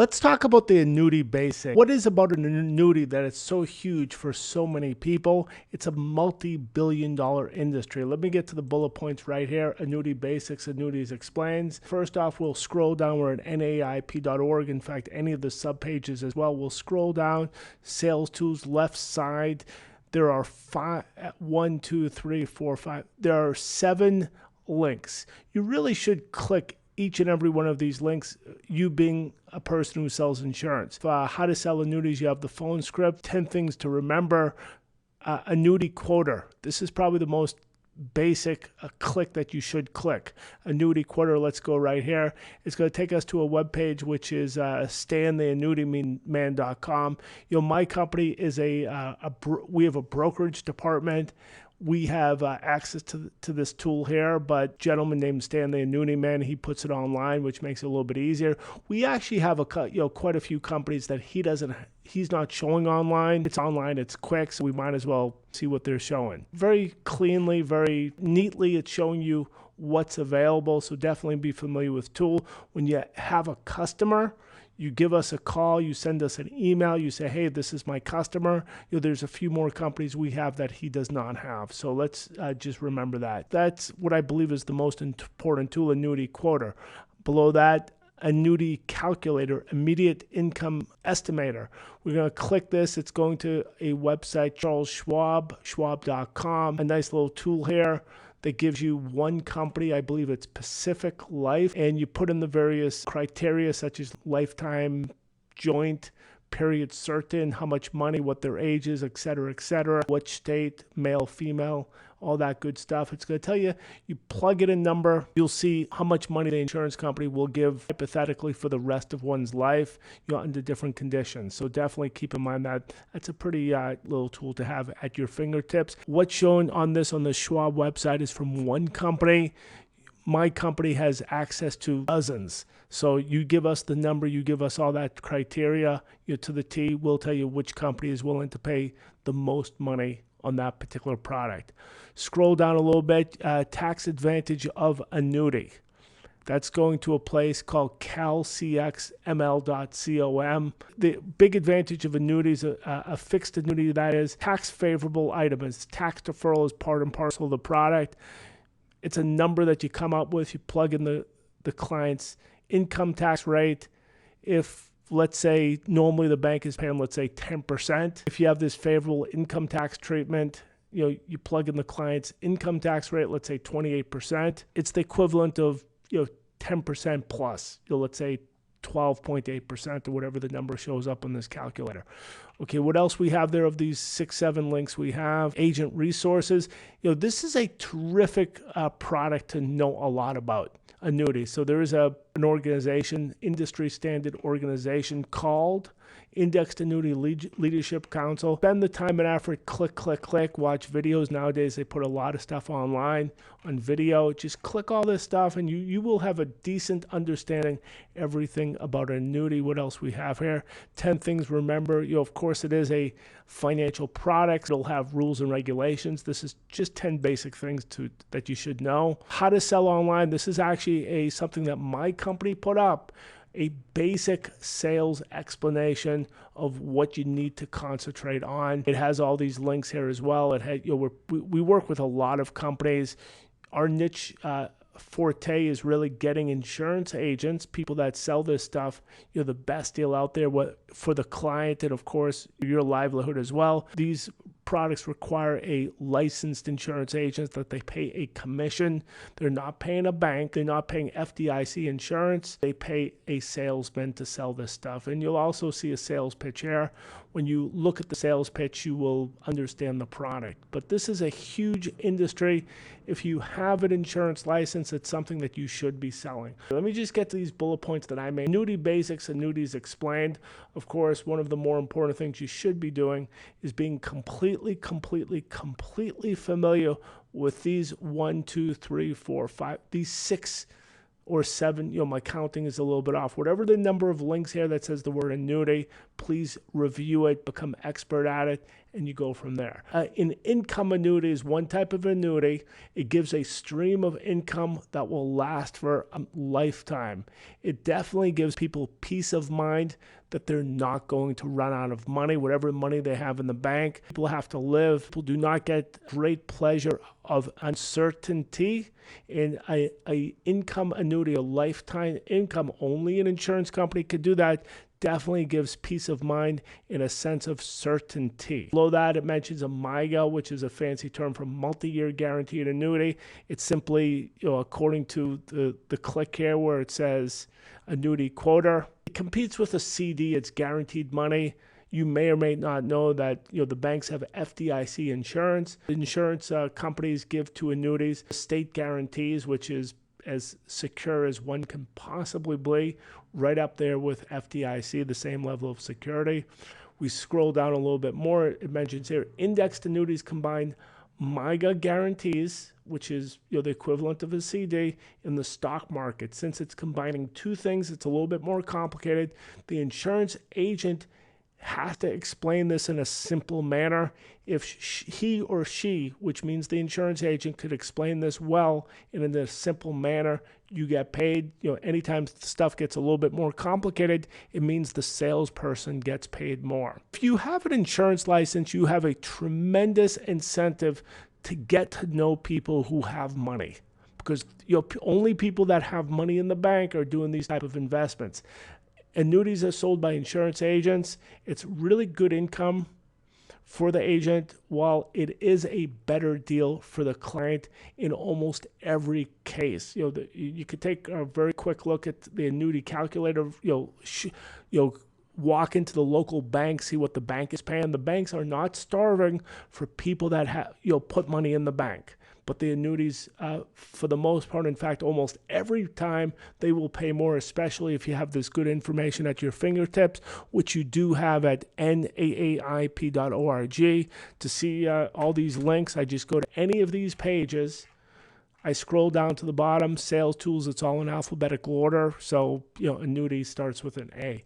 Let's talk about the annuity basic. What is about an annuity that it's so huge for so many people? It's a multi-billion-dollar industry. Let me get to the bullet points right here. Annuity basics, Annuities explains. First off, we'll scroll down. We're at naip.org. In fact, any of the subpages as well. We'll scroll down. Sales tools, left side. There are 7 links. You really should click each and every one of these links, you being a person who sells insurance. How to sell annuities, you have the phone script, 10 things to remember, annuity quoter. This is probably the most basic click that you should click. Annuity quoter, let's go right here. It's going to take us to a web page, which is stantheannuityman.com. My company is we have a brokerage department. We have access to this tool here, but a gentleman named Stan the Annuity Man, he puts it online, which makes it a little bit easier. We actually have quite a few companies that he's not showing online. It's online, it's quick, so we might as well see what they're showing. Very cleanly, very neatly, it's showing you what's available, so definitely be familiar with tool. When you have a customer, you give us a call, you send us an email, you say, hey, this is my customer. There's a few more companies we have that he does not have. So let's just remember that. That's what I believe is the most important tool, annuity quoter. Below that, annuity calculator, immediate income estimator. We're going to click this. It's going to a website, Charles Schwab, schwab.com. A nice little tool here that gives you one company, I believe it's Pacific Life, and you put in the various criteria such as lifetime, joint, period certain, how much money, what their age is, et cetera, which state, male, female, all that good stuff. It's going to tell you, you plug in a number, you'll see how much money the insurance company will give hypothetically for the rest of one's life, under different conditions. So definitely keep in mind that that's a pretty little tool to have at your fingertips. What's shown on the Schwab website is from one company. My company has access to dozens. So you give us the number, you give us all that criteria, to the T, we'll tell you which company is willing to pay the most money on that particular product. Scroll down a little bit, tax advantage of annuity. That's going to a place called calcxml.com. The big advantage of annuities, a fixed annuity, that is tax favorable item. It's tax deferral is part and parcel of the product. It's a number that you come up with. You plug in the client's income tax rate. If, let's say, normally the bank is paying, let's say, 10%. If you have this favorable income tax treatment, you plug in the client's income tax rate, let's say 28%. It's the equivalent of 10% plus. Let's say 12.8% or whatever the number shows up on this calculator. Okay, what else we have there of these 6-7 links? We have agent resources. This is a terrific product to know a lot about annuities. So there is an organization, industry standard organization called Indexed Annuity Leadership Council. Spend the time and effort, click, watch videos. Nowadays, they put a lot of stuff online on video. Just click all this stuff and you will have a decent understanding everything about an annuity. What else we have here? 10 things remember. Of course, it is a financial product. It'll have rules and regulations. This is just 10 basic things that you should know. How to sell online. This is actually something that my company put up. A basic sales explanation of what you need to concentrate on. It has all these links here as well. We work with a lot of companies. Our niche forte is really getting insurance agents, people that sell this stuff, the best deal out there for the client and, of course, your livelihood as well. These products require a licensed insurance agent that they pay a commission. They're not paying a bank. They're not paying FDIC insurance. They pay a salesman to sell this stuff. And you'll also see a sales pitch here. When you look at the sales pitch, you will understand the product. But this is a huge industry. If you have an insurance license, it's something that you should be selling. Let me just get to these bullet points that I made. Annuity basics, Annuities explained. Of course, one of the more important things you should be doing is being completely familiar with these 1, 2, 3, 4, 5, these 6 or 7, my counting is a little bit off. Whatever the number of links here that says the word annuity, please review it, become expert at it, and you go from there. An income annuity is one type of annuity. It gives a stream of income that will last for a lifetime. It definitely gives people peace of mind that they're not going to run out of money, whatever money they have in the bank. People have to live. People do not get great pleasure of uncertainty. In a income annuity, a lifetime income, only an insurance company could do that. Definitely gives peace of mind in a sense of certainty. Below that, it mentions a MYGA, which is a fancy term for multi-year guaranteed annuity. It's simply, according to the click here where it says annuity quota. It competes with a CD. It's guaranteed money. You may or may not know that the banks have FDIC insurance. Insurance companies give to annuities state guarantees, which is as secure as one can possibly be, right up there with FDIC, the same level of security. We scroll down a little bit more. It mentions here indexed annuities combine MYGA guarantees, which is the equivalent of a CD in the stock market. Since it's combining two things, it's a little bit more complicated. The insurance agent has to explain this in a simple manner. If he or she, which means the insurance agent, could explain this well and in a simple manner, you get paid. Anytime stuff gets a little bit more complicated, it means the salesperson gets paid more. If you have an insurance license, you have a tremendous incentive to get to know people who have money, because only people that have money in the bank are doing these type of investments. Annuities are sold by insurance agents. It's really good income for the agent, while it is a better deal for the client in almost every case. You could take a very quick look at the annuity calculator. Walk into the local bank, see what the bank is paying. The banks are not starving for people that have put money in the bank. But the annuities, for the most part, in fact, almost every time, they will pay more, especially if you have this good information at your fingertips, which you do have at naaip.org. To see all these links, I just go to any of these pages. I scroll down to the bottom, sales tools, it's all in alphabetical order. So, annuity starts with an A.